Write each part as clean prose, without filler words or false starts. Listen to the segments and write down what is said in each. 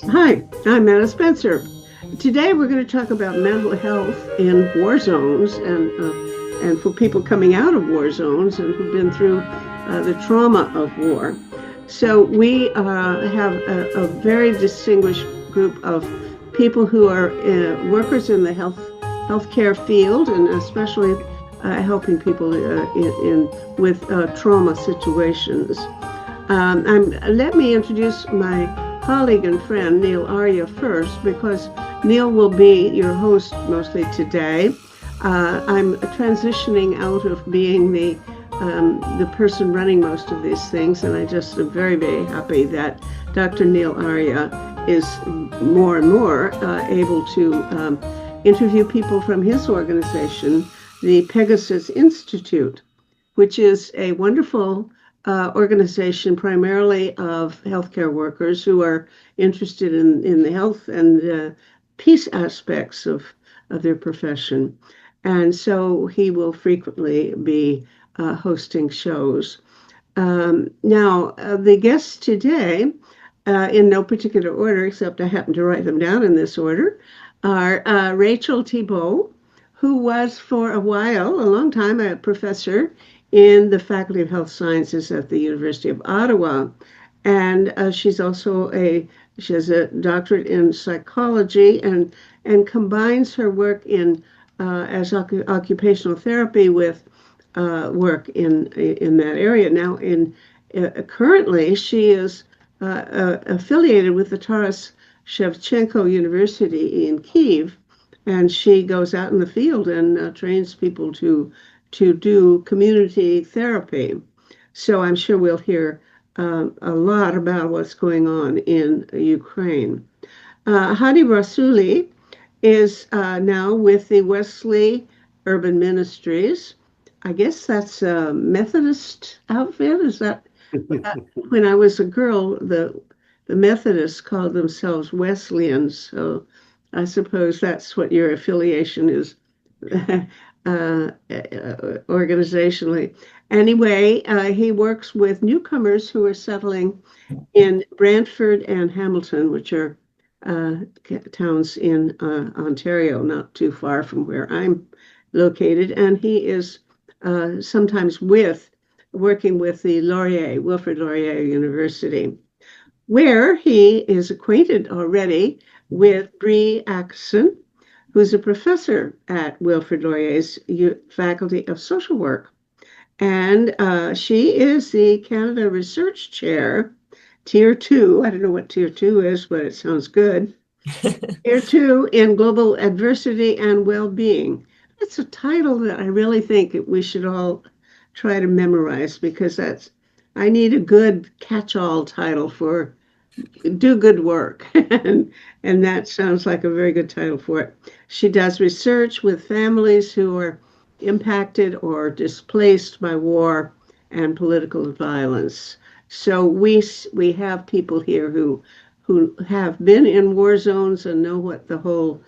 Hi, I'm Anna Spencer. Today we're going to talk about mental health in war zones and for people coming out of war zones and who've been through the trauma of war. So we have a very distinguished group of people who are workers in the healthcare field and especially helping people with trauma situations. Let me introduce my colleague and friend, Neil Arya, first, because Neil will be your host mostly today. I'm transitioning out of being the person running most of these things, and I just am very, very happy that Dr. Neil Arya is more and more able to interview people from his organization, the Pegasus Institute, which is a wonderful organization primarily of healthcare workers who are interested in the health and peace aspects of their profession. And so he will frequently be hosting shows. Now, the guests today, in no particular order, except I happen to write them down in this order, are Rachel Thibeault, who was for a while, a long time, a professor in the Faculty of Health Sciences at the University of Ottawa. And she has a doctorate in psychology and combines her work as occupational therapy with work in that area. Now, currently, she is affiliated with the Taras Shevchenko University in Kiev, and she goes out in the field and trains people to do community therapy. So I'm sure we'll hear a lot about what's going on in Ukraine. Hadi Rasooli is now with the Wesley Urban Ministries. I guess that's a Methodist outfit. Is that when I was a girl, the Methodists called themselves Wesleyans. So I suppose that's what your affiliation is organizationally. Anyway, he works with newcomers who are settling in Brantford and Hamilton, which are towns in Ontario, not too far from where I'm located. And he is sometimes working with the Wilfrid Laurier University, where he is acquainted already with Bree Akesson, who's a professor at Wilfrid Laurier's Faculty of Social Work. And she is the Canada Research Chair, Tier 2. I don't know what Tier 2 is, but it sounds good. Tier 2 in Global Adversity and Well-Being. It's a title that I really think we should all try to memorize because I need a good catch-all title for do good work. and that sounds like a very good title for it. She does research with families who are impacted or displaced by war and political violence. So we have people here who have been in war zones and know what the whole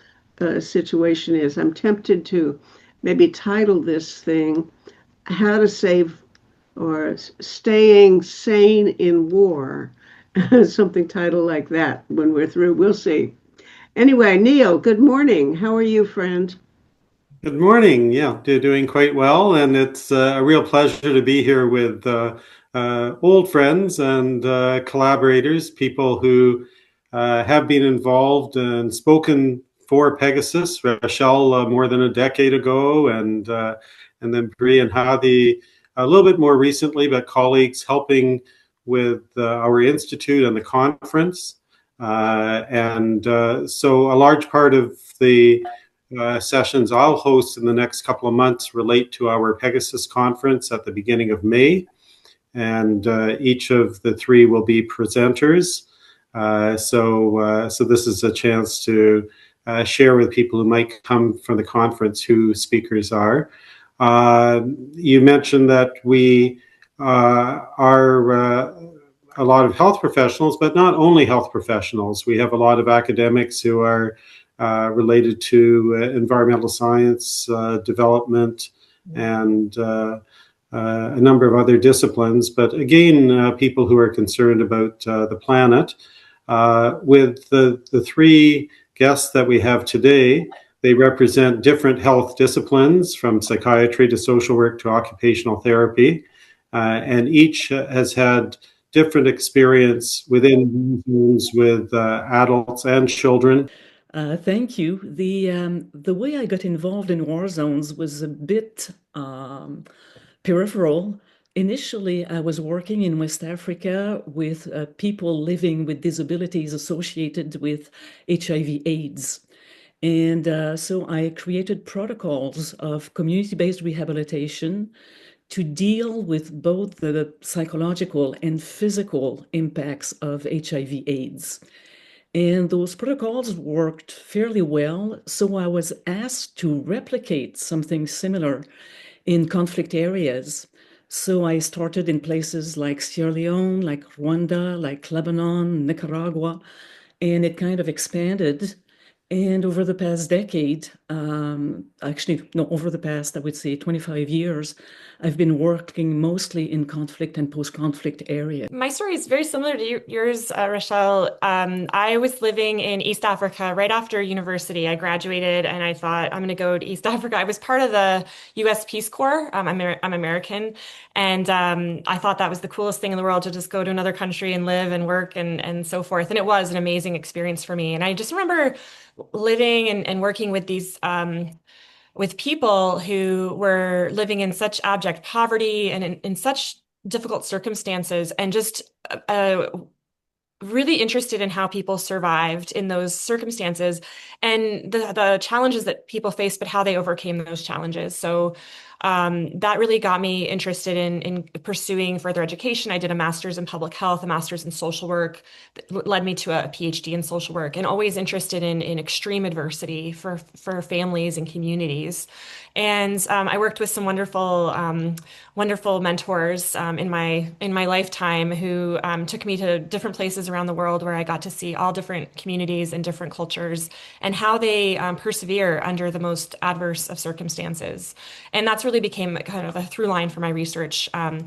situation is. I'm tempted to maybe title this thing "How to Save" or "Staying Sane in War." Something titled like that when we're through. We'll see. Anyway, Neil, good morning. How are you, friend? Good morning. Yeah, doing quite well, and it's a real pleasure to be here with old friends and collaborators, people who have been involved and spoken for Pegasus. Rachel more than a decade ago, and then Bree and Hadi a little bit more recently, but colleagues helping with our institute and the conference, so a large part of the sessions I'll host in the next couple of months relate to our Pegasus conference at the beginning of May. And each of the three will be presenters. So this is a chance to share with people who might come from the conference who speakers are. You mentioned that we are a lot of health professionals, but not only health professionals. We have a lot of academics who are related to environmental science, development, and a number of other disciplines. But again, people who are concerned about the planet. With the three guests that we have today, they represent different health disciplines from psychiatry to social work to occupational therapy. And each has had different experience within rooms with adults and children. Thank you. The way I got involved in war zones was a bit peripheral. Initially, I was working in West Africa with people living with disabilities associated with HIV/AIDS. And so I created protocols of community-based rehabilitation to deal with both the psychological and physical impacts of HIV/AIDS. And those protocols worked fairly well. So I was asked to replicate something similar in conflict areas. So I started in places like Sierra Leone, like Rwanda, like Lebanon, Nicaragua, and it kind of expanded. And over the past decade, actually, no, over the past, I would say 25 years, I've been working mostly in conflict and post-conflict areas. My story is very similar to yours, Rachel. I was living in East Africa right after university. I graduated and I thought, I'm going to go to East Africa. I was part of the US Peace Corps. I'm American. And I thought that was the coolest thing in the world to just go to another country and live and work and so forth. And it was an amazing experience for me. And I just remember living and working with these with people who were living in such abject poverty and in such difficult circumstances, and just really interested in how people survived in those circumstances and the challenges that people faced, but how they overcame those challenges. So that really got me interested in pursuing further education. I did a master's in public health, a master's in social work, that led me to a PhD in social work, and always interested in extreme adversity for families and communities. And I worked with some wonderful mentors in my lifetime who took me to different places around the world where I got to see all different communities and different cultures and how they persevere under the most adverse of circumstances. And that's really became kind of a through line for my research. I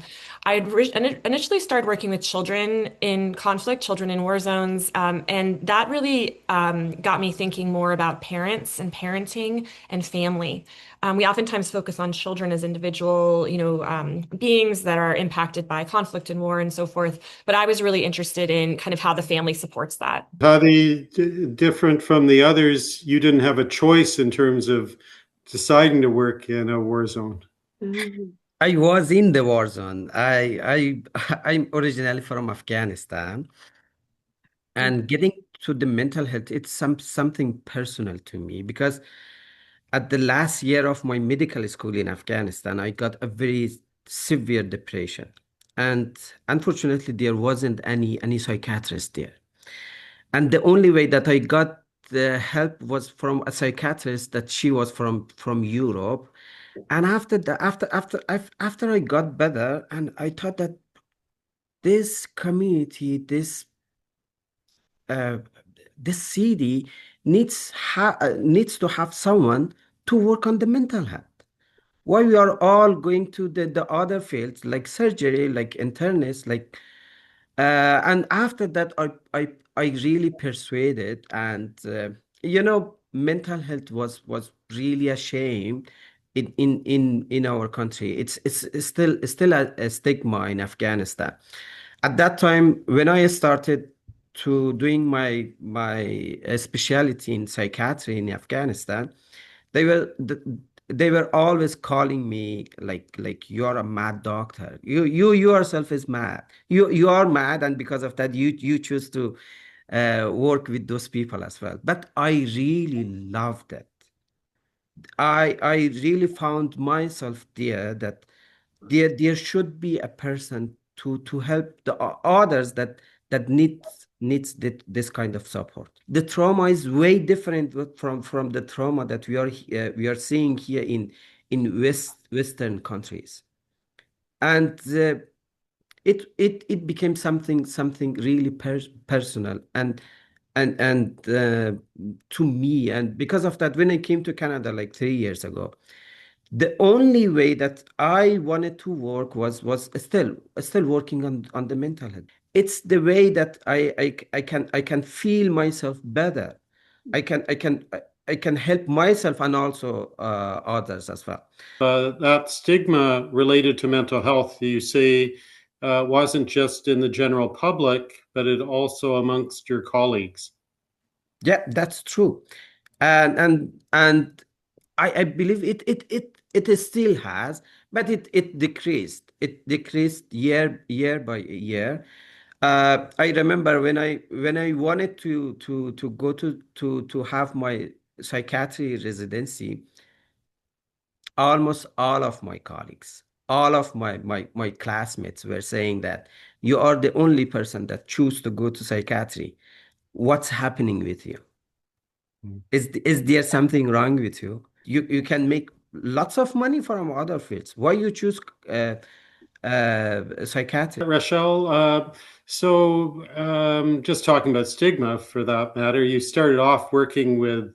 initially started working with children in conflict, children in war zones, and that really got me thinking more about parents and parenting and family. We oftentimes focus on children as individual, beings that are impacted by conflict and war and so forth. But I was really interested in kind of how the family supports that. Hadi, different from the others, you didn't have a choice in terms of deciding to work in a war zone. I was in the war zone. I'm originally from Afghanistan, and getting to the mental health, it's something personal to me because at the last year of my medical school in Afghanistan, I got a very severe depression. And unfortunately, there wasn't any psychiatrist there. And the only way that I got the help was from a psychiatrist that she was from Europe. And after I got better, and I thought that this community, uh, this city needs to have someone to work on the mental health. Why we are all going to the other fields like surgery, like internists, and after that I really persuaded, and mental health was really a shame in our country. It's still a stigma in Afghanistan. At that time, when I started to doing my specialty in psychiatry in Afghanistan, they were th- they were always calling me like you're a mad doctor. You yourself is mad. You are mad, and because of that, you choose to work with those people as well. But I really loved it. I really found myself there, that there should be a person to help the others that needs this kind of support. The trauma is way different from the trauma that we are seeing here in Western countries, and it became something really personal and to me. And because of that, when I came to Canada like 3 years ago, The only way that I wanted to work was still working on the mental health. It's the way that I can feel myself better. I can help myself and also others as well. That stigma related to mental health, you say, wasn't just in the general public, but it also amongst your colleagues. Yeah, that's true. And I believe it still has, but it decreased. It decreased year by year. I remember when I wanted to go to have my psychiatry residency, almost all of my colleagues, all of my classmates were saying that you are the only person that choose to go to psychiatry. What's happening with you? Is there something wrong with you? You can make lots of money from other fields. Why you choose psychiatry? Rachel, just talking about stigma for that matter, you started off working with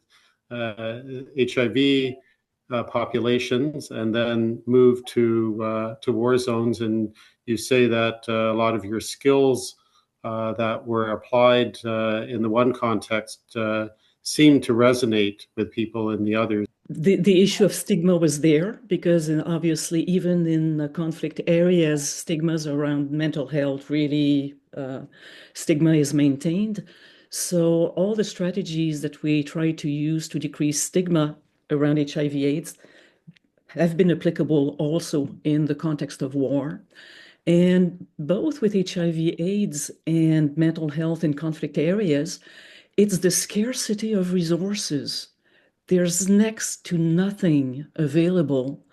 HIV populations and then moved to war zones, and you say that a lot of your skills that were applied in the one context seem to resonate with people in the others. The issue of stigma was there because obviously even in conflict areas, stigmas around mental health really stigma is maintained. So all the strategies that we try to use to decrease stigma around HIV/AIDS have been applicable also in the context of war. And both with HIV/AIDS and mental health in conflict areas, it's the scarcity of resources. There's next to nothing available.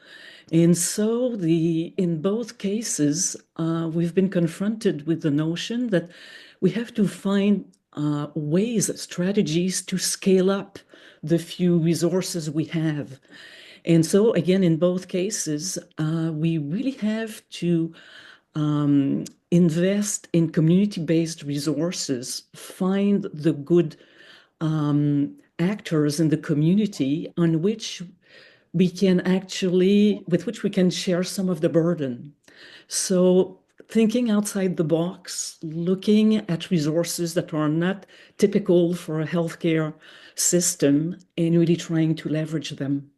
And so in both cases, we've been confronted with the notion that we have to find ways, strategies to scale up the few resources we have. And so again, in both cases, we really have to invest in community-based resources, find the good actors in the community on which we can with which we can share some of the burden. So thinking outside the box, looking at resources that are not typical for a healthcare system and really trying to leverage them.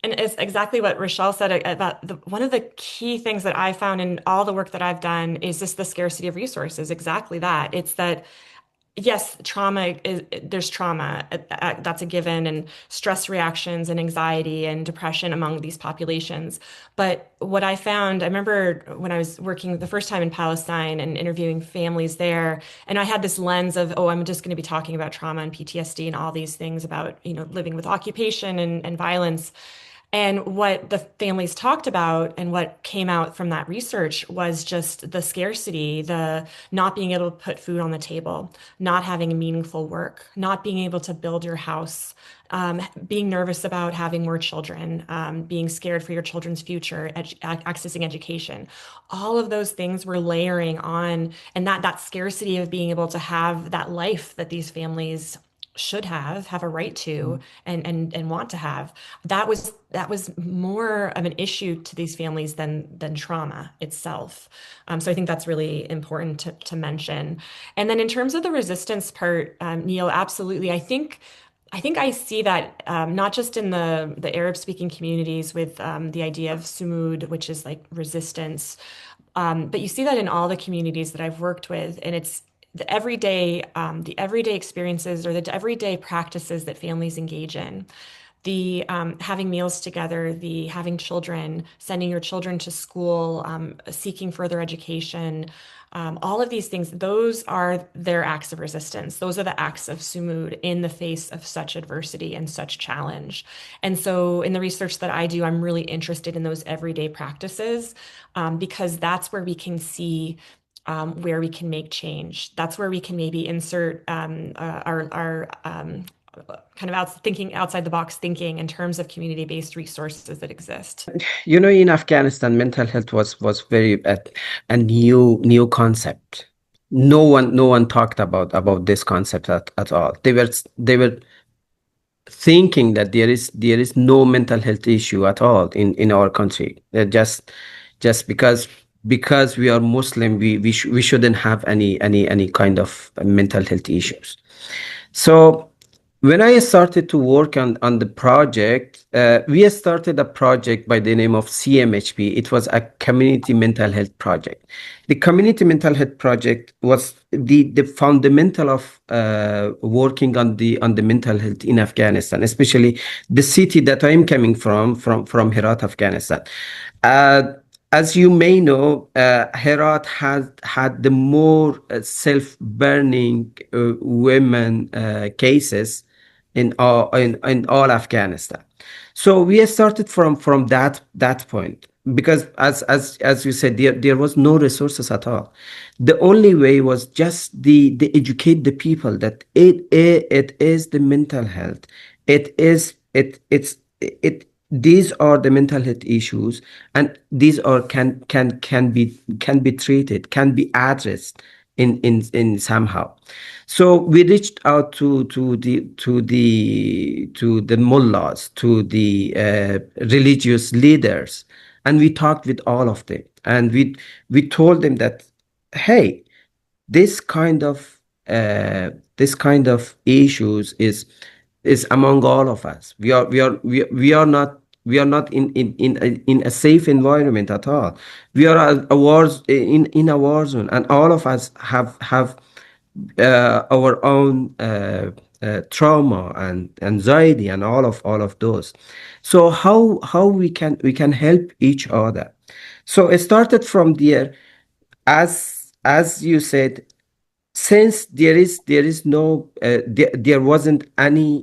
And it's exactly what Rachel said about one of the key things that I found in all the work that I've done is just the scarcity of resources. Exactly that. It's that, yes, there's trauma, that's a given, and stress reactions and anxiety and depression among these populations. But what I found, I remember when I was working the first time in Palestine and interviewing families there, and I had this lens of, oh, I'm just going to be talking about trauma and PTSD and all these things about, living with occupation and violence. And what the families talked about and what came out from that research was just the scarcity, the not being able to put food on the table, not having meaningful work, not being able to build your house, being nervous about having more children, being scared for your children's future, accessing education. All of those things were layering on, and that scarcity of being able to have that life that these families should have a right to and want to have, that was more of an issue to these families than trauma itself. So I think that's really important to mention. And then in terms of the resistance part, Neil, absolutely. I think I see that not just in the Arab speaking communities with the idea of sumud, which is like resistance, but you see that in all the communities that I've worked with, and it's the everyday experiences or the everyday practices that families engage in. The having meals together, the having children, sending your children to school, seeking further education, all of these things, those are their acts of resistance. Those are the acts of sumud in the face of such adversity and such challenge. And so in the research that I do, I'm really interested in those everyday practices because that's where we can see where we can make change. That's where we can maybe insert our kind of thinking outside the box thinking in terms of community-based resources that exist. In Afghanistan, mental health was very a new concept. No one talked about this concept at all. They were thinking that there is no mental health issue at all in our country. Just because we are Muslim, we shouldn't have any kind of mental health issues. So when I started to work on the project, we started a project by the name of CMHP. It was a community mental health project. The community mental health project was the fundamental of working on the mental health in Afghanistan, especially the city that I'm coming from Herat, Afghanistan. Uh, as you may know, Herat has had the more self-burning women cases in all Afghanistan. So we started from that point because as you said, there was no resources at all. The only way was just the educate the people that it is the mental health. It these are the mental health issues, and these are can be treated, can be addressed in somehow. So we reached out to the mullahs, to the religious leaders, and we talked with all of them, and we told them that, hey, this kind of issues is among all of us. We are not in a safe environment at all. We are in a war zone, and all of us have our own trauma and anxiety and all of those. So how we can help each other. So it started from there. As you said, since there is no there wasn't any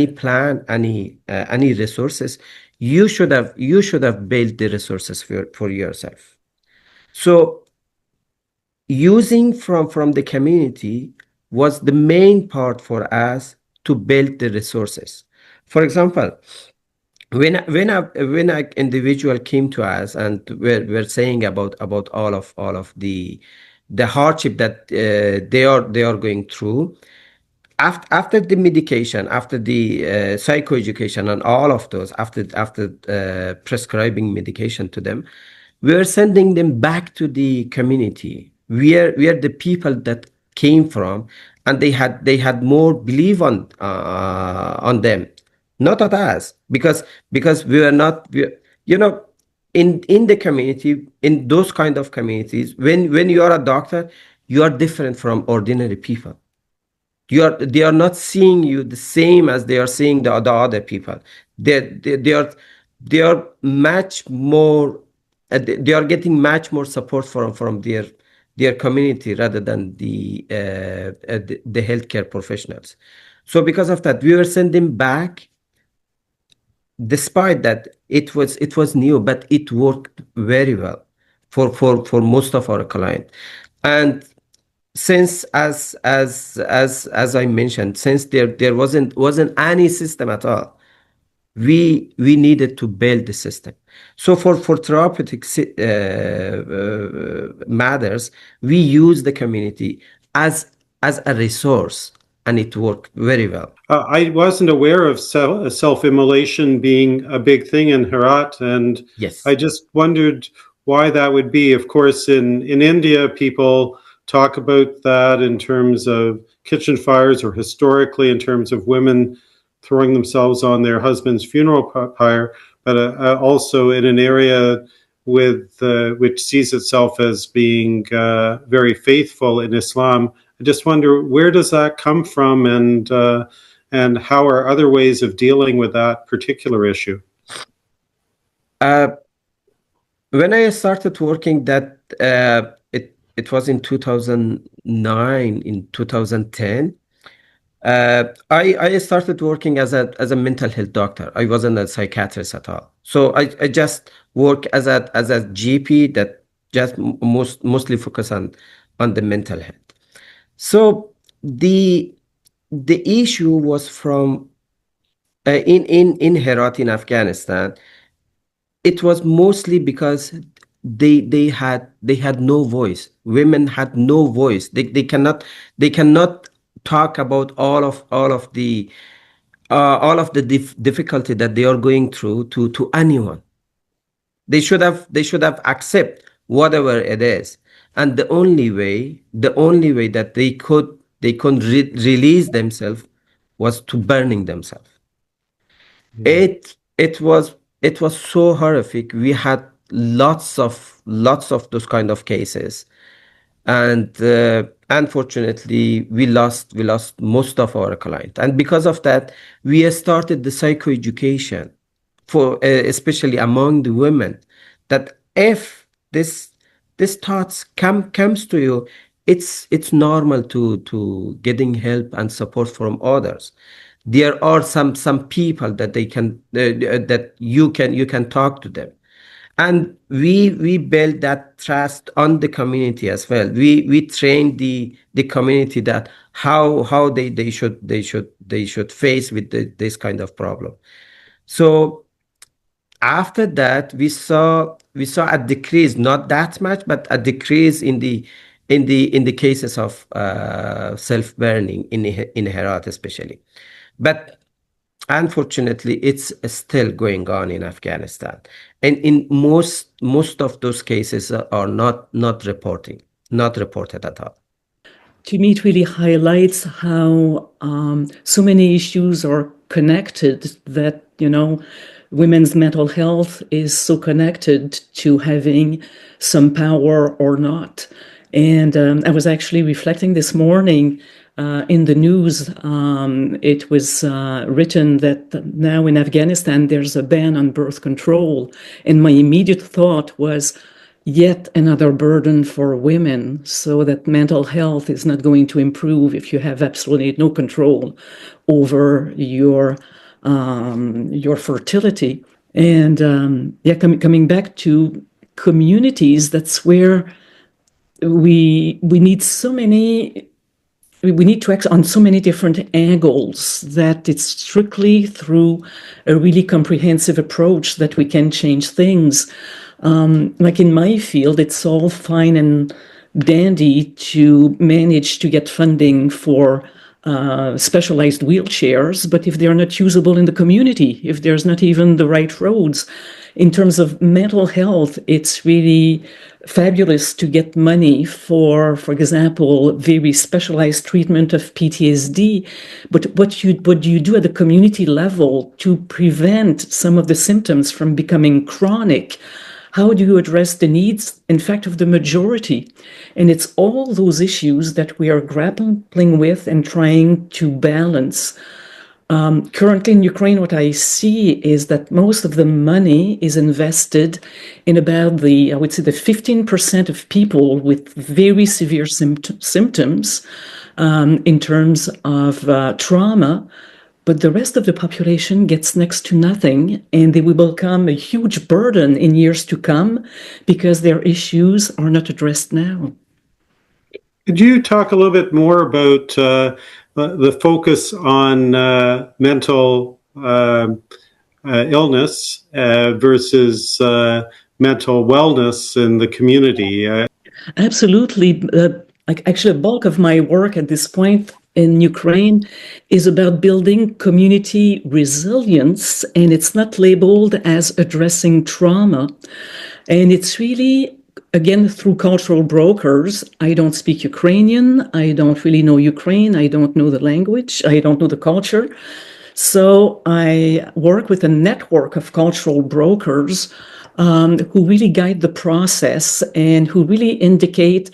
plan, any resources, you should have built the resources for yourself. So using from the community was the main part for us to build the resources. For example, when a individual came to us and we're saying about all of the hardship that they are going through, after the medication, after the psychoeducation and all of those, after prescribing medication to them, we are sending them back to the community. We are the people that came from, and they had more belief on them, not at us, because we were not you know in the community, in those kind of communities, when you are a doctor, you are different from ordinary people. They are not seeing you the same as they are seeing the other people. They are much more they are getting much more support from their community rather than the healthcare professionals. So because of that, we were sending back, despite that it was new, but it worked very well for most of our clients. And since, as I mentioned, since there wasn't any system at all, we needed to build the system. So for therapeutic matters, we use the community as a resource, and it worked very well. I wasn't aware of self-immolation being a big thing in Herat, and Yes. I just wondered why that would be. Of course, in India, people talk about that in terms of kitchen fires, or historically in terms of women throwing themselves on their husband's funeral pyre, but also in an area which sees itself as being very faithful in Islam. I just wonder, where does that come from, and how are other ways of dealing with that particular issue? When I started working, it was in 2009, in 2010. I started working as a mental health doctor. I wasn't a psychiatrist at all. So I just work as a GP that just mostly focus on the mental health. So the issue was from in Herat, in Afghanistan. It was mostly because they had no voice. Women had no voice. They cannot talk about all of the difficulty that they are going through to anyone. They should have accept whatever it is, and the only way that they could release themselves was to burning themselves. It was so horrific. We had lots of those kind of cases, and unfortunately we lost most of our clients. And because of that, we started the psychoeducation for especially among the women, that if this thoughts comes to you, it's normal to getting help and support from others. There are some people that they can that you can talk to them, and we build that trust on the community as well. We train the community that how they should face with this kind of problem. So after that, we saw a decrease, not that much, but a decrease in the cases of self-burning in Herat especially. But unfortunately, it's still going on in Afghanistan, and in most of those cases are not reported at all. To me, it really highlights how so many issues are connected, that, women's mental health is so connected to having some power or not. And I was actually reflecting this morning in the news. It was written that now in Afghanistan, there's a ban on birth control. And my immediate thought was, yet another burden for women, so that mental health is not going to improve if you have absolutely no control over your fertility. And coming back to communities, that's where we need so many. We need to act on so many different angles that it's strictly through a really comprehensive approach that we can change things. Like in my field, it's all fine and dandy to manage to get funding for specialized wheelchairs, but if they're not usable in the community, if there's not even the right roads, in terms of mental health, it's really fabulous to get money for example, very specialized treatment of PTSD. But what do you do at the community level to prevent some of the symptoms from becoming chronic? How do you address the needs, in fact, of the majority? And it's all those issues that we are grappling with and trying to balance. Currently in Ukraine, what I see is that most of the money is invested in about I would say the 15% of people with very severe symptoms in terms of trauma. But the rest of the population gets next to nothing, and they will become a huge burden in years to come because their issues are not addressed now. Could you talk a little bit more about the focus on mental illness versus mental wellness in the community? Absolutely. Actually, a bulk of my work at this point in Ukraine is about building community resilience, and it's not labeled as addressing trauma. And it's really, again, through cultural brokers. I don't speak Ukrainian. I don't really know Ukraine. I don't know the language. I don't know the culture. So I work with a network of cultural brokers who really guide the process and who really indicate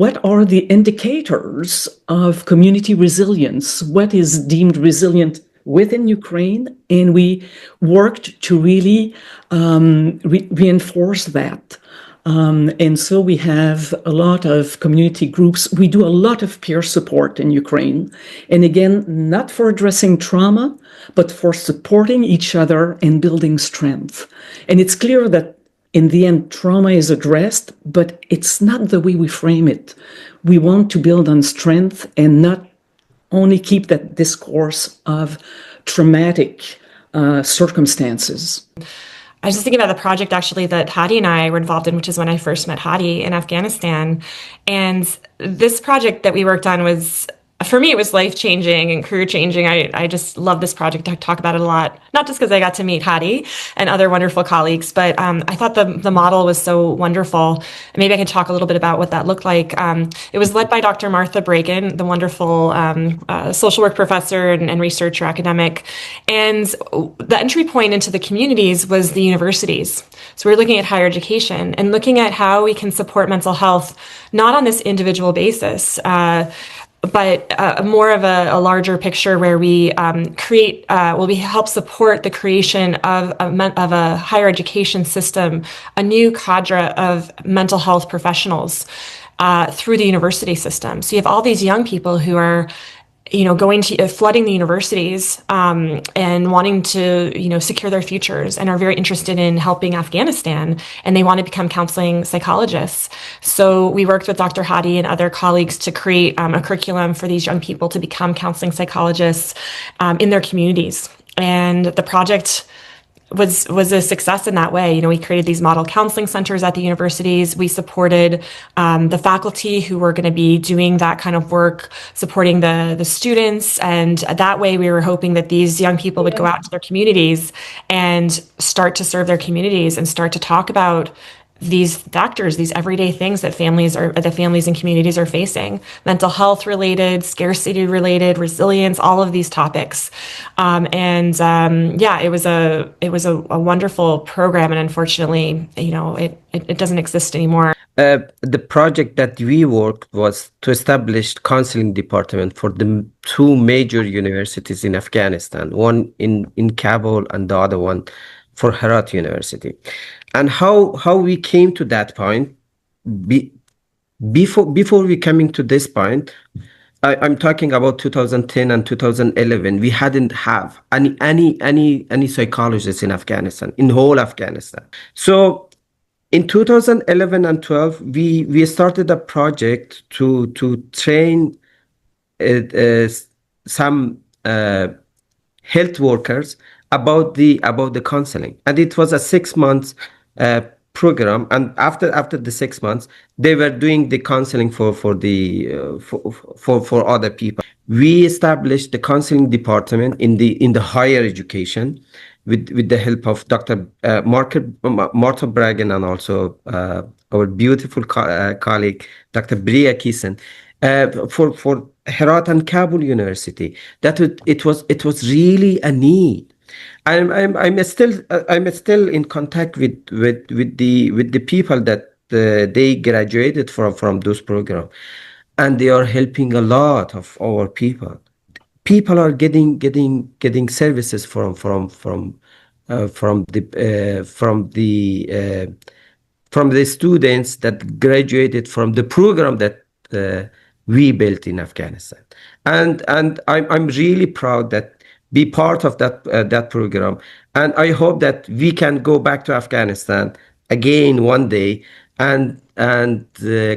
what are the indicators of community resilience, what is deemed resilient within Ukraine, and we worked to really reinforce that. And so we have a lot of community groups. We do a lot of peer support in Ukraine. And again, not for addressing trauma, but for supporting each other and building strength. And it's clear that in the end, trauma is addressed, but it's not the way we frame it. We want to build on strength and not only keep that discourse of traumatic circumstances. I was just thinking about the project actually that Hadi and I were involved in, which is when I first met Hadi in Afghanistan. And this project that we worked on was for me, it was life-changing and career-changing. I just love this project. I talk about it a lot, not just because I got to meet Hadi and other wonderful colleagues, but I thought the model was so wonderful. And maybe I can talk a little bit about what that looked like. It was led by Dr. Martha Bragan, the wonderful social work professor and researcher academic. And the entry point into the communities was the universities. So we're looking at higher education and looking at how we can support mental health, not on this individual basis, but more of a larger picture where we we help support the creation of a higher education system, a new cadre of mental health professionals through the university system. So you have all these young people who are going to flooding the universities and wanting to, secure their futures and are very interested in helping Afghanistan, and they want to become counseling psychologists. So we worked with Dr. Hadi and other colleagues to create a curriculum for these young people to become counseling psychologists in their communities. And the project was a success in that way. We created these model counseling centers at the universities. We supported the faculty who were going to be doing that kind of work, supporting the students. And that way we were hoping that these young people would go out to their communities and start to serve their communities and start to talk about these factors, these everyday things that families and communities are facing: mental health related, scarcity related, resilience, all of these topics. It was a wonderful program, and unfortunately, it doesn't exist anymore. The project that we worked was to establish counseling department for the two major universities in Afghanistan, one in Kabul and the other one for Herat University. And how we came to that point, before we coming to this point, I'm talking about 2010 and 2011. We hadn't have any psychologists in Afghanistan, in whole Afghanistan. So in 2011 and 12, we started a project to train some health workers about the counseling, and it was a 6 months program. And after the 6 months, they were doing the counseling for other people. We established the counseling department in the higher education with the help of Dr. Martha Bragan and also our beautiful colleague Dr. Bree Akesson for Herat and Kabul University. That it was really a need. I'm still in contact with the people that they graduated from those programs, and they are helping a lot of our people. People are getting services from the students that graduated from the program that we built in Afghanistan, and I'm really proud that be part of that program, and I hope that we can go back to Afghanistan again one day and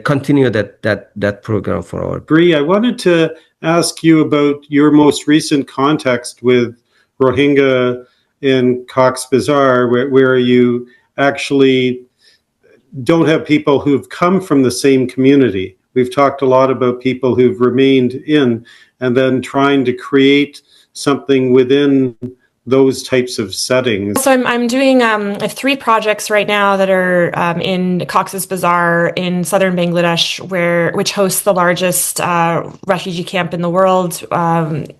continue that program for our. Bree, I wanted to ask you about your most recent context with Rohingya in Cox's Bazar, where you actually don't have people who've come from the same community. We've talked a lot about people who've remained in, and then trying to create something within those types of settings. So I'm doing I have 3 projects right now that are in Cox's Bazar in southern Bangladesh, which hosts the largest refugee camp in the world,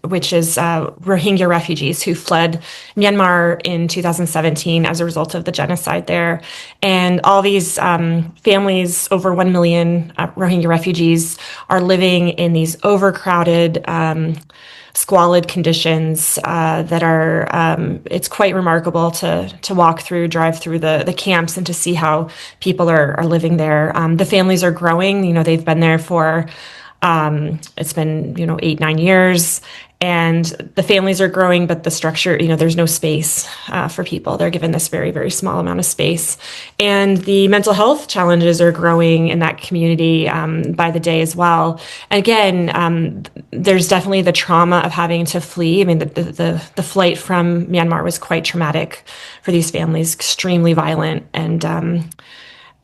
which is Rohingya refugees who fled Myanmar in 2017 as a result of the genocide there. And all these families, over 1 million Rohingya refugees, are living in these overcrowded squalid conditions that are it's quite remarkable to drive through the camps and to see how people are living there. The families are growing. They've been there for it's been 8-9 years, and the families are growing, but the structure, there's no space for people. They're given this very, very small amount of space. And the mental health challenges are growing in that community by the day as well. Again, there's definitely the trauma of having to flee. I mean, the flight from Myanmar was quite traumatic for these families, extremely violent. And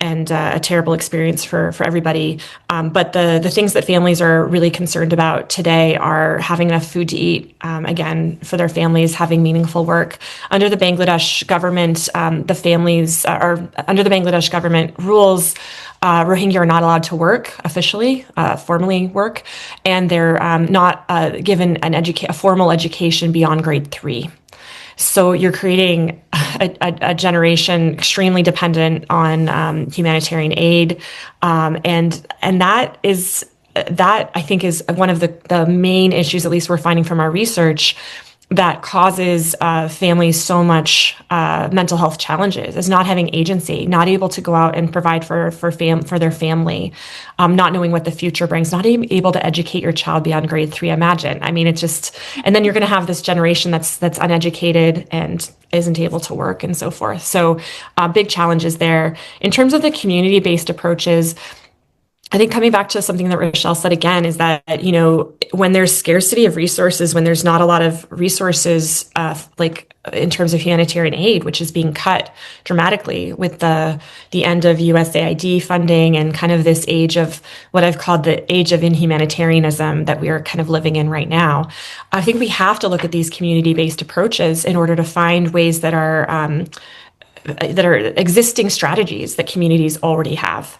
a terrible experience for everybody. But the things that families are really concerned about today are having enough food to eat, again, for their families, having meaningful work. Under the Bangladesh government, the families are under the Bangladesh government rules. Rohingya are not allowed to work officially, formally work, and they're not given a formal education beyond grade 3. So you're creating a generation extremely dependent on humanitarian aid, and that I think is one of the main issues, at least we're finding from our research, that causes families so much mental health challenges, is not having agency, not able to go out and provide for their family, not knowing what the future brings, not even able to educate your child beyond grade 3. Imagine. I mean, it's just, and then you're going to have this generation that's uneducated and isn't able to work and so forth. So big challenges there. In terms of the community-based approaches, I think coming back to something that Rachel said again is that, when there's scarcity of resources, when there's not a lot of resources, like in terms of humanitarian aid, which is being cut dramatically with the end of USAID funding and kind of this age of what I've called the age of inhumanitarianism that we are kind of living in right now. I think we have to look at these community-based approaches in order to find ways that are existing strategies that communities already have.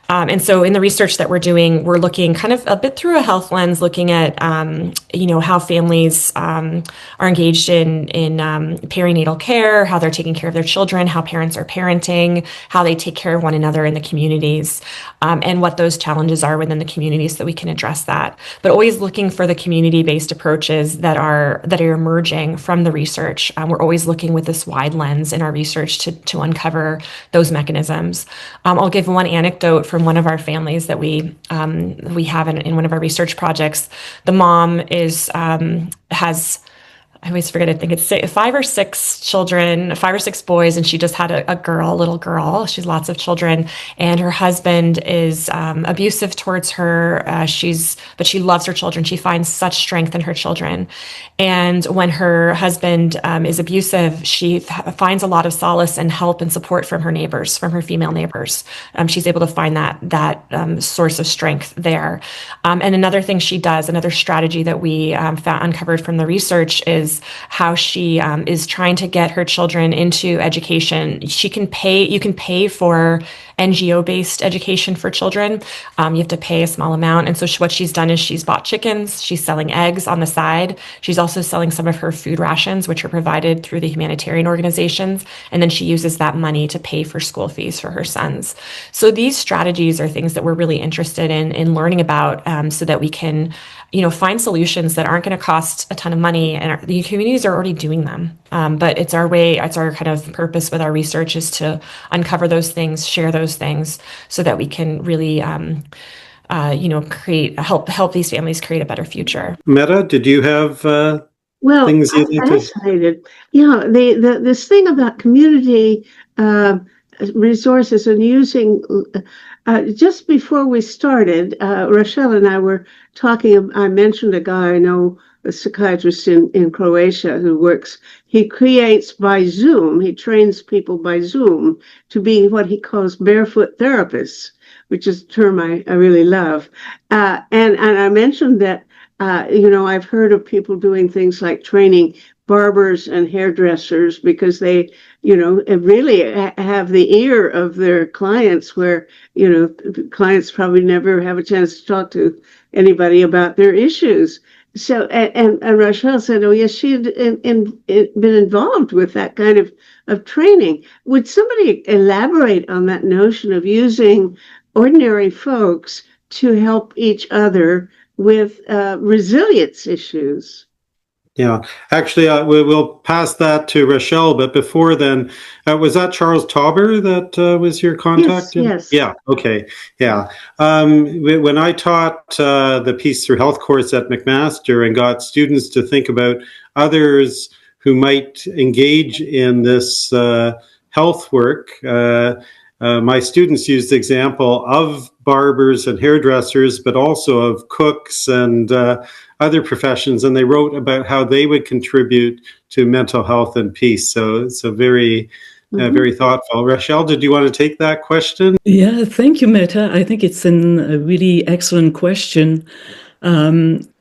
And so in the research that we're doing, we're looking kind of a bit through a health lens, looking at, how families are engaged in perinatal care, how they're taking care of their children, how parents are parenting, how they take care of one another in the communities, and what those challenges are within the communities so that we can address that. But always looking for the community-based approaches that are emerging from the research. We're always looking with this wide lens in our research to uncover those mechanisms. I'll give one anecdote from one of our families that we have in one of our research projects. The mom has, I always forget, I think it's 5 or 6 children, 5 or 6 boys, and she just had a little girl. She's lots of children, and her husband is abusive towards her. But she loves her children. She finds such strength in her children. And when her husband is abusive, she finds a lot of solace and help and support from her neighbors, from her female neighbors. She's able to find that source of strength there. And another thing she does, another strategy that we uncovered from the research is how she is trying to get her children into education. You can pay for NGO-based education for children. You have to pay a small amount. And so what she's done is she's bought chickens. She's selling eggs on the side. She's also selling some of her food rations, which are provided through the humanitarian organizations. And then she uses that money to pay for school fees for her sons. So these strategies are things that we're really interested in learning about, so that we can find solutions that aren't going to cost a ton of money, and the communities are already doing them. But it's our kind of purpose with our research is to uncover those things, share those things, so that we can really, help these families create a better future. Meta, did you have things you'd like to? Fascinated. Yeah, this thing about community resources and using. Just before we started, Rachel and I were talking. I mentioned a guy I know, a psychiatrist in Croatia he creates by Zoom. He trains people by Zoom to be what he calls barefoot therapists, which is a term I really love. And I mentioned that, I've heard of people doing things like training barbers and hairdressers because they, really have the ear of their clients where, clients probably never have a chance to talk to anybody about their issues. So, and Rachel said, oh, yes, she had been involved with that kind of training. Would somebody elaborate on that notion of using ordinary folks to help each other with resilience issues? Yeah, actually, we'll pass that to Rachel. But before then, was that Charles Tauber that was your contact? Yes. Yeah. Okay. Yeah. When I taught the Peace Through Health course at McMaster and got students to think about others who might engage in this health work, my students used the example of barbers and hairdressers, but also of cooks and other professions, and they wrote about how they would contribute to mental health and peace. So very, Very thoughtful. Rachel, did you want to take that question? Yeah, thank you, Meta. I think it's a really excellent question.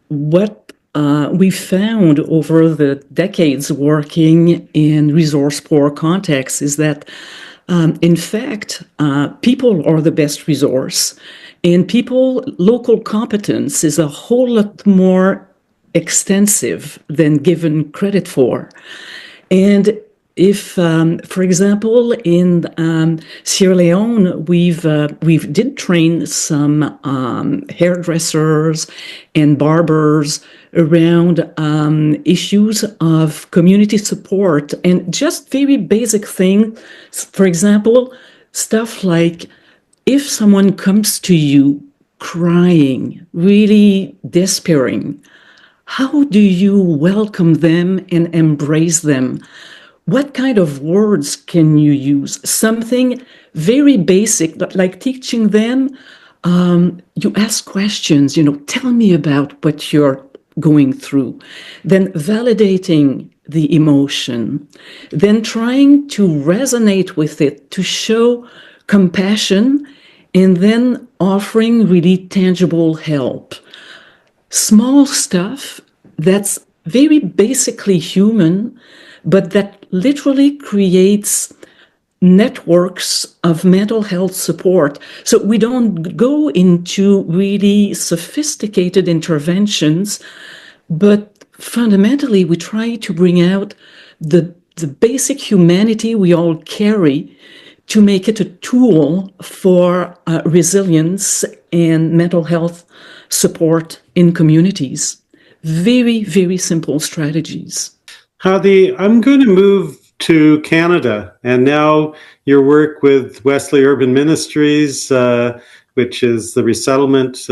What we found over the decades working in resource-poor contexts is that, in fact, people are the best resource, and local competence is a whole lot more extensive than given credit for. And if, for example, in Sierra Leone, we've did train some hairdressers and barbers around issues of community support and just very basic thing. For example, stuff like if someone comes to you crying, really despairing, how do you welcome them and embrace them? What kind of words can you use? Something very basic, but like teaching them, you ask questions, tell me about what you're going through, then validating the emotion, then trying to resonate with it, to show compassion, and then offering really tangible help. Small stuff that's very basically human, but that literally creates networks of mental health support. So we don't go into really sophisticated interventions, but fundamentally we try to bring out the basic humanity we all carry to make it a tool for resilience and mental health support in communities. Very, very simple strategies. Hadi, I'm going to move to Canada, and now your work with Wesley Urban Ministries, which is the resettlement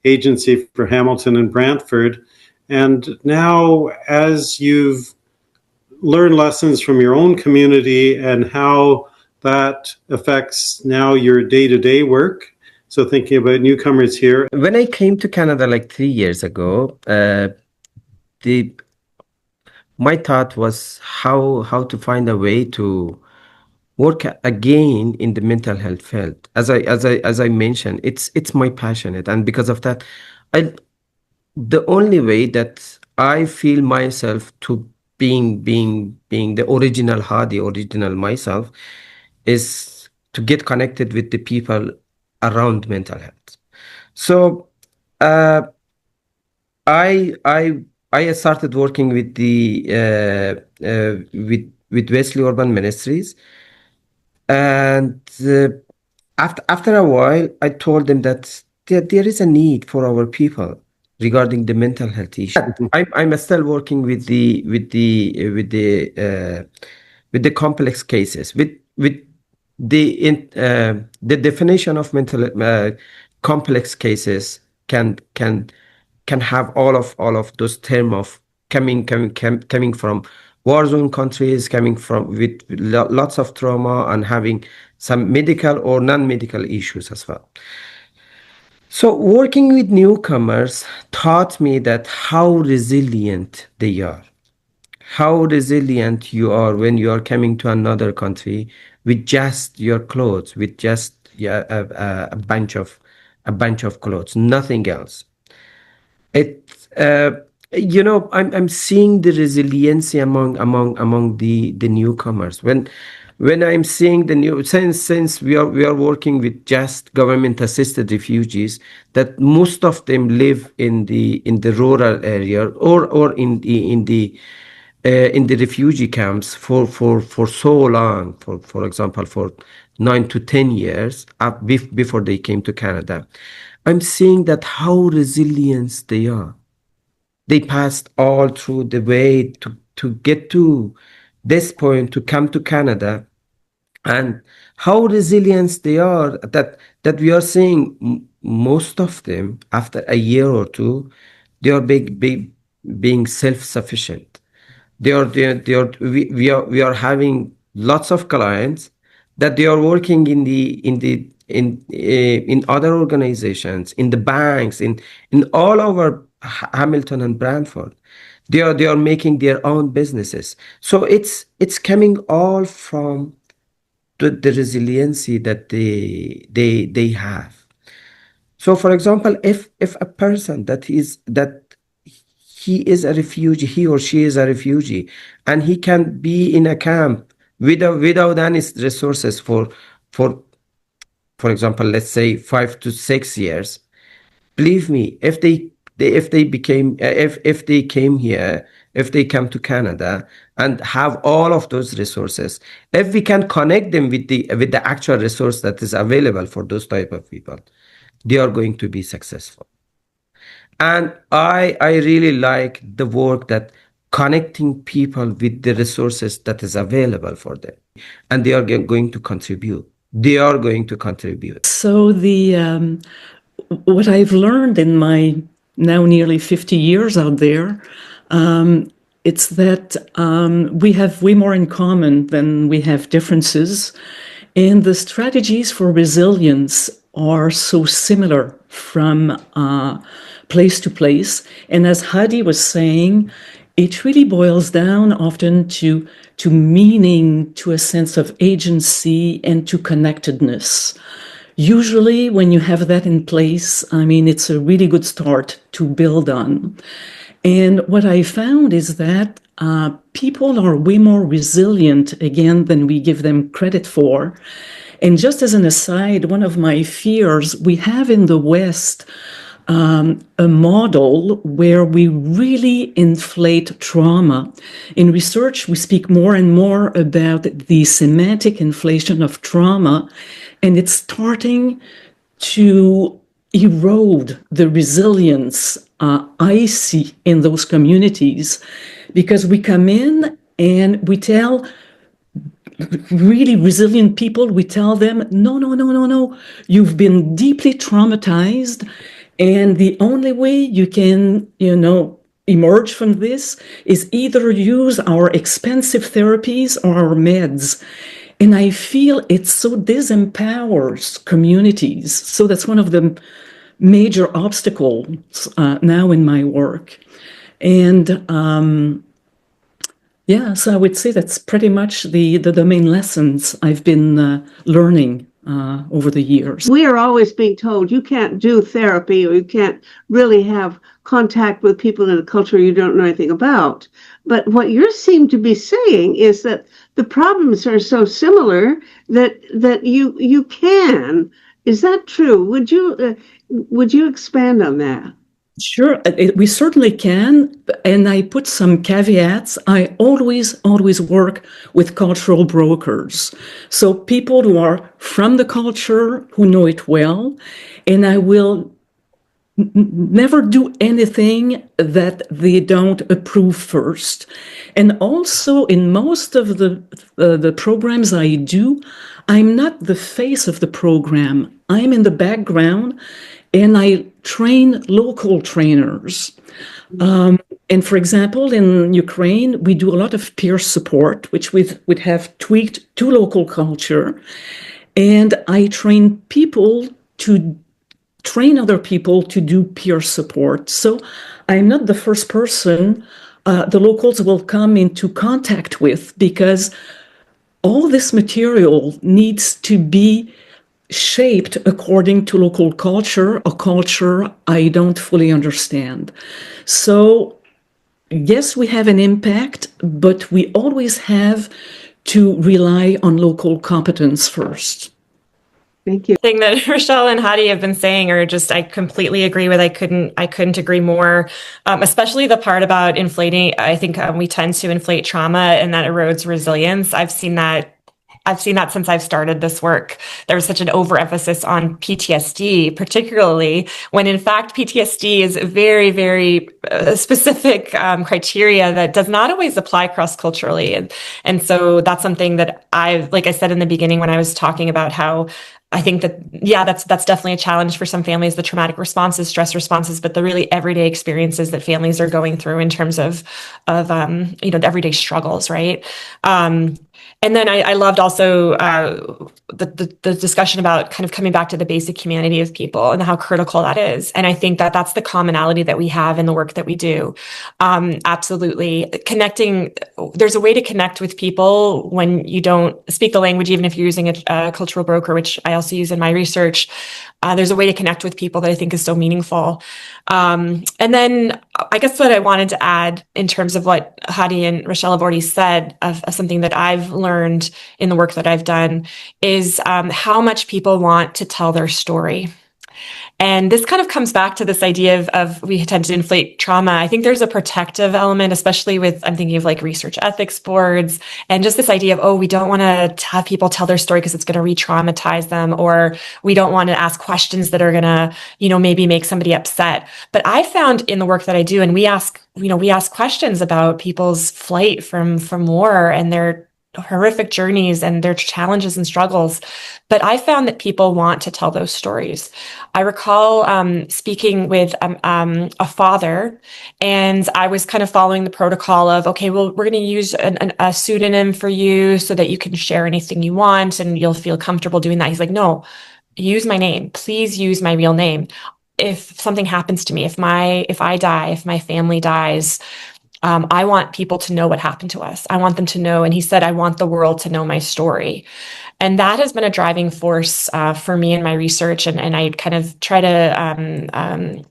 agency for Hamilton and Brantford. And now, as you've learned lessons from your own community and how that affects now your day-to-day work, so thinking about newcomers here. When I came to Canada like 3 years ago, my thought was how to find a way to work again in the mental health field. As I mentioned, it's my passionate, and because of that, the only way that I feel myself to being the original Hadi, original myself, is to get connected with the people around mental health. So I started working with the with Wesley Urban Ministries, and after a while, I told them that there is a need for our people regarding the mental health issue. I'm still working with the complex cases with the definition of mental complex cases can have all of those terms of coming from war zone countries, coming from with lots of trauma and having some medical or non-medical issues as well. So working with newcomers taught me that how resilient they are, how resilient you are when you are coming to another country with just your clothes, with just a bunch of clothes, nothing else. I'm seeing the resiliency among the newcomers when I'm seeing the new since we are working with just government assisted refugees, that most of them live in the rural area or in the refugee camps for so long, for example, for 9 to 10 years before they came to Canada. I'm seeing that how resilient they are. They passed all through the way to get to this point, to come to Canada, and how resilient they are, that we are seeing most of them after a year or two, they are being self-sufficient. We are having lots of clients that they are working in other organizations, in the banks, in all over Hamilton and Brantford. They are making their own businesses. So it's coming all from the resiliency that they have. So, for example, if a person that he is a refugee, he or she is a refugee, and he can be in a camp without any resources for example, let's say 5 to 6 years. Believe me, if they became if they came here, if they come to Canada and have all of those resources, if we can connect them with the actual resource that is available for those type of people, they are going to be successful. And I really like the work that connecting people with the resources that is available for them, and they are going to contribute. They are going to contribute. So what I've learned in my now nearly 50 years out there, it's that we have way more in common than we have differences. And the strategies for resilience are so similar from place to place. And as Hadi was saying, it really boils down often to meaning, to a sense of agency, and to connectedness. Usually, when you have that in place, I mean, it's a really good start to build on. And what I found is that people are way more resilient, again, than we give them credit for. And just as an aside, one of my fears, we have in the West a model where we really inflate trauma. In research, we speak more and more about the semantic inflation of trauma, and it's starting to erode the resilience I see in those communities, because we come in and we tell really resilient people, we tell them, no, you've been deeply traumatized, and the only way you can, emerge from this is either use our expensive therapies or our meds. And I feel it so disempowers communities. So that's one of the major obstacles now in my work. And so I would say that's pretty much the main lessons I've been learning over the years. We are always being told you can't do therapy, or you can't really have contact with people in a culture you don't know anything about. But what you seem to be saying is that the problems are so similar that you can. Is that true? Would you expand on that? Sure, we certainly can, and I put some caveats. I always work with cultural brokers, so people who are from the culture, who know it well, and I will never do anything that they don't approve first. And also, in most of the programs I do, I'm not the face of the program. I'm in the background, and I train local trainers. And for example, in Ukraine, we do a lot of peer support, which would have tweaked to local culture. And I train people to train other people to do peer support. So I'm not the first person the locals will come into contact with, because all this material needs to be shaped according to local culture, a culture I don't fully understand. So yes, we have an impact, but we always have to rely on local competence first. Thank you. The thing that Rachel and Hadi have been saying are just, I completely agree with. I couldn't agree more. Especially the part about inflating. I think we tend to inflate trauma, and that erodes resilience. I've seen that since I've started this work. There's such an overemphasis on PTSD, particularly when in fact PTSD is a very, very specific criteria that does not always apply cross-culturally. And so that's something that like I said in the beginning when I was talking about how I think that, that's definitely a challenge for some families, the traumatic responses, stress responses, but the really everyday experiences that families are going through in terms of the everyday struggles, right? And then I loved also the discussion about kind of coming back to the basic humanity of people and how critical that is. And I think that that's the commonality that we have in the work that we do. Absolutely. Connecting, there's a way to connect with people when you don't speak the language, even if you're using a cultural broker, which I also use in my research. There's a way to connect with people that I think is so meaningful. And then I guess what I wanted to add in terms of what Hadi and Rachel have already said of something that I've learned in the work that I've done is how much people want to tell their story. And this kind of comes back to this idea of we tend to inflate trauma. I think there's a protective element, especially with, I'm thinking of like research ethics boards and just this idea of, oh, we don't want to have people tell their story because it's going to re-traumatize them, or we don't want to ask questions that are going to, maybe make somebody upset. But I found in the work that I do, and we ask questions about people's flight from war and their horrific journeys and their challenges and struggles. But I found that people want to tell those stories. I recall speaking with a father, and I was kind of following the protocol of, okay, well, we're going to use a pseudonym for you so that you can share anything you want and you'll feel comfortable doing that. He's like, no, use my name. Please use my real name. If something happens to me, if I die, if my family dies, I want people to know what happened to us. I want them to know. And he said, I want the world to know my story. And that has been a driving force for me in my research. And I kind of try to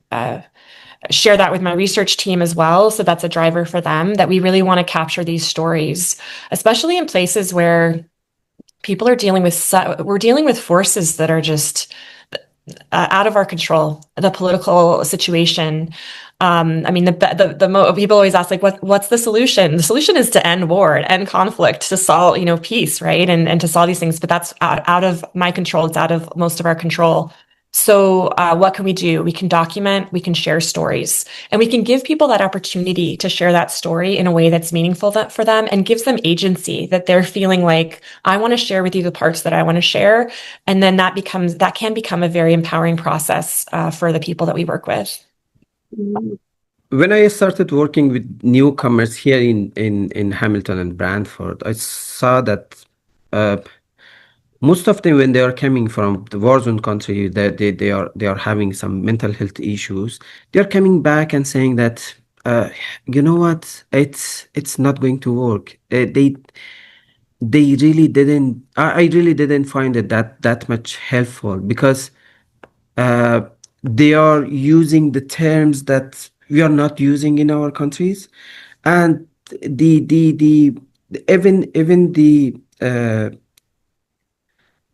share that with my research team as well. So that's a driver for them, that we really want to capture these stories, especially in places where people are we're dealing with forces that are just out of our control. The political situation. I mean, people always ask, like, what's the solution? The solution is to end war, end conflict, to solve, peace, right? And to solve these things. But that's out of my control. It's out of most of our control. So what can we do? We can document, we can share stories, and we can give people that opportunity to share that story in a way that's meaningful for them and gives them agency, that they're feeling like, I want to share with you the parts that I want to share. And then that can become a very empowering process for the people that we work with. When I started working with newcomers here in Hamilton and Brantford, I saw that most of them, when they are coming from the war zone country, that they are having some mental health issues. They are coming back and saying that, you know what, it's not going to work. They really didn't. I really didn't find it that much helpful, because they are using the terms that we are not using in our countries, and even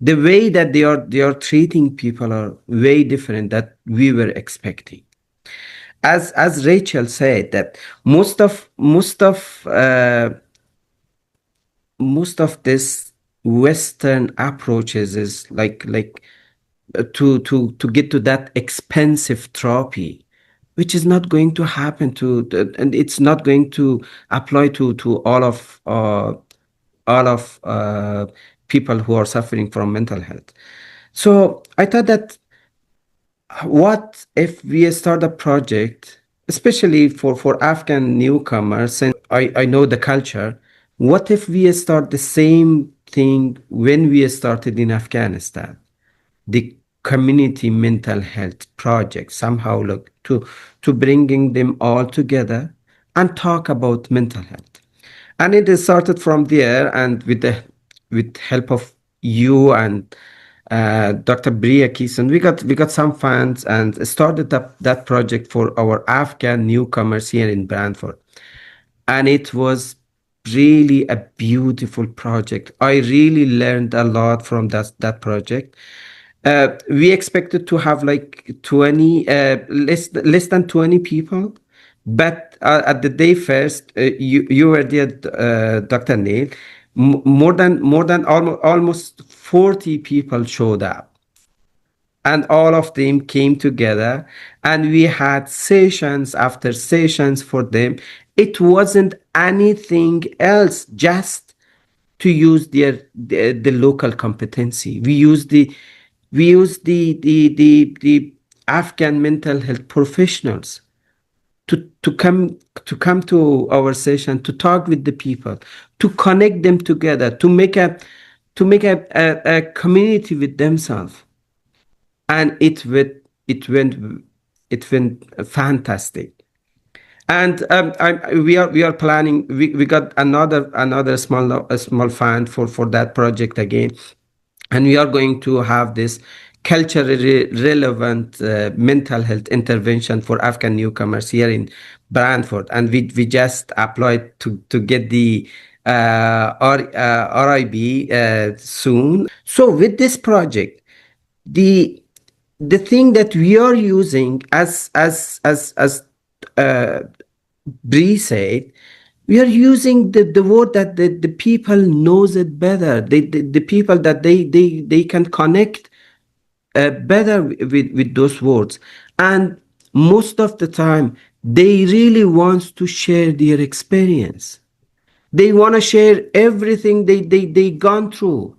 the way that they are treating people are way different that we were expecting. As Rachel said, that most of this Western approaches is like to get to that expensive therapy, which is not going to happen and it's not going to apply to all of people who are suffering from mental health. So I thought that, what if we start a project, especially for Afghan newcomers, and I know the culture. What if we start the same thing when we started in Afghanistan? The community mental health project, somehow look to bringing them all together and talk about mental health. And it is started from there, and with help of you and Dr. Bree Akesson, we got some funds and started up that project for our Afghan newcomers here in Brantford. And it was really a beautiful project. I really learned a lot from that project. We expected to have like 20, less than 20 people, but at the day first, you were there, Dr. Neil. More than almost 40 people showed up, and all of them came together, and we had sessions after sessions for them. It wasn't anything else, just to use the local competency. We use the Afghan mental health professionals to come to our session, to talk with the people, to connect them together, to make a community with themselves. And it went fantastic. And we are planning. We got another small fund for that project again, and we are going to have this culturally relevant mental health intervention for Afghan newcomers here in Brantford, and we just applied to get the RIB soon. So with this project, the thing that we are using, as Bree said, we are using the word that the people knows it better. The people that they can connect better with those words. And most of the time, they really want to share their experience. They want to share everything they gone through.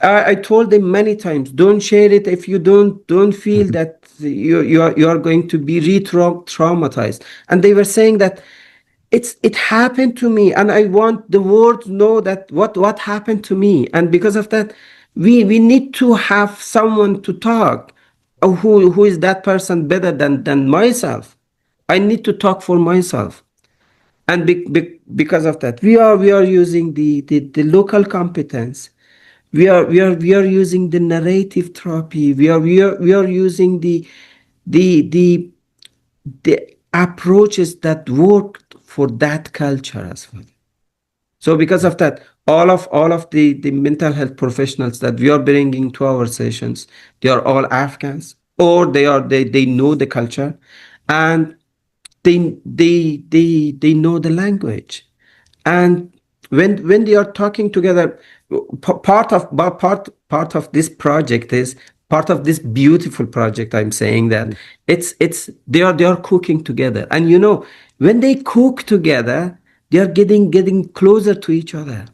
I told them many times, don't share it if you don't feel that you are going to be re-traumatized. And they were saying that it happened to me, and I want the world to know that what happened to me. And because of that, we need to have someone to talk. Who is that person better than myself? I need to talk for myself. And because of that, we are using the local competence. We are using the narrative therapy. We are using the approaches that worked for that culture as well. So because of that, all of the mental health professionals that we are bringing to our sessions, they are all Afghans, or they know the culture, and they know the language. And when they are talking together, part of this project is part of this beautiful project. I'm saying that they are cooking together, and when they cook together, they are getting closer to each other.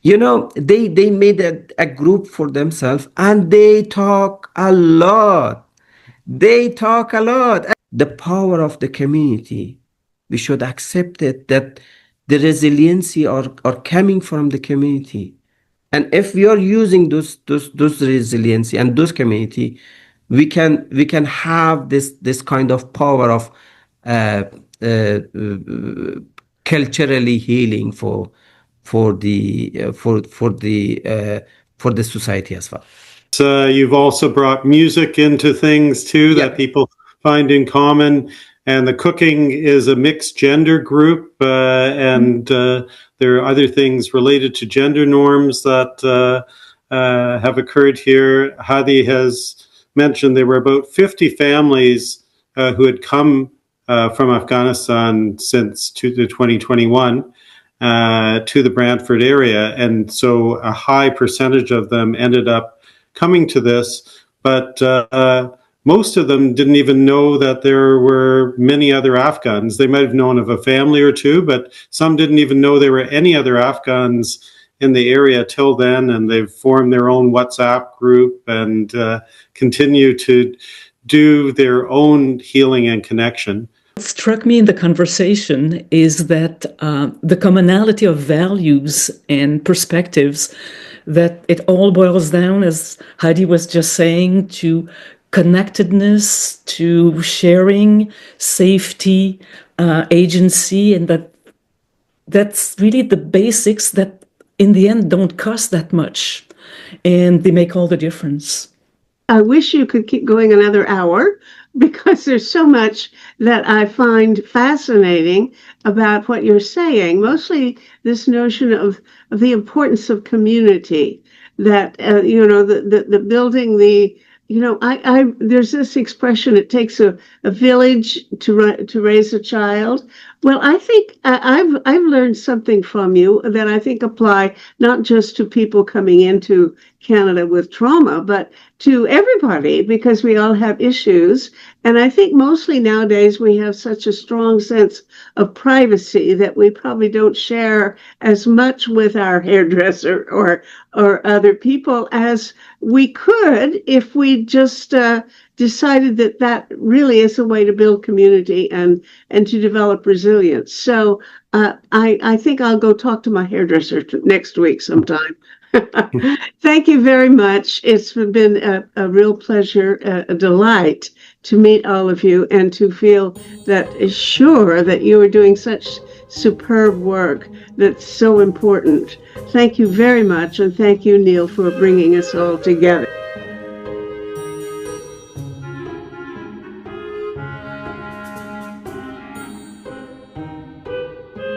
They made a group for themselves, and they talk a lot. The power of the community, we should accept it, that the resiliency are coming from the community. And if we are using those resiliency and those community, we can have this kind of power of culturally healing for the society as well. So you've also brought music into things too that people find in common, and the cooking is a mixed gender group, and there are other things related to gender norms that have occurred here. Hadi has mentioned there were about 50 families who had come from Afghanistan since 2021 to the Brantford area, and so a high percentage of them ended up coming to this, but most of them didn't even know that there were many other Afghans. They might have known of a family or two, but some didn't even know there were any other Afghans in the area till then, and they've formed their own WhatsApp group and continue to do their own healing and connection. What struck me in the conversation is that the commonality of values and perspectives, that it all boils down, as Hadi was just saying, to connectedness, to sharing, safety, agency, and that's really the basics that in the end don't cost that much, and they make all the difference. I wish you could keep going another hour, because there's so much that I find fascinating about what you're saying, mostly this notion of the importance of community, that, the building the, there's this expression, it takes a village to raise a child. Well, I think I've learned something from you that I think apply not just to people coming into Canada with trauma, but to everybody, because we all have issues. And I think mostly nowadays we have such a strong sense of privacy that we probably don't share as much with our hairdresser or other people as we could if we just decided that that really is a way to build community and to develop resilience. So I think I'll go talk to my hairdresser next week sometime. Thank you very much. It's been a real pleasure, a delight to meet all of you and to feel sure that you are doing such superb work that's so important. Thank you very much, and thank you, Neil, for bringing us all together.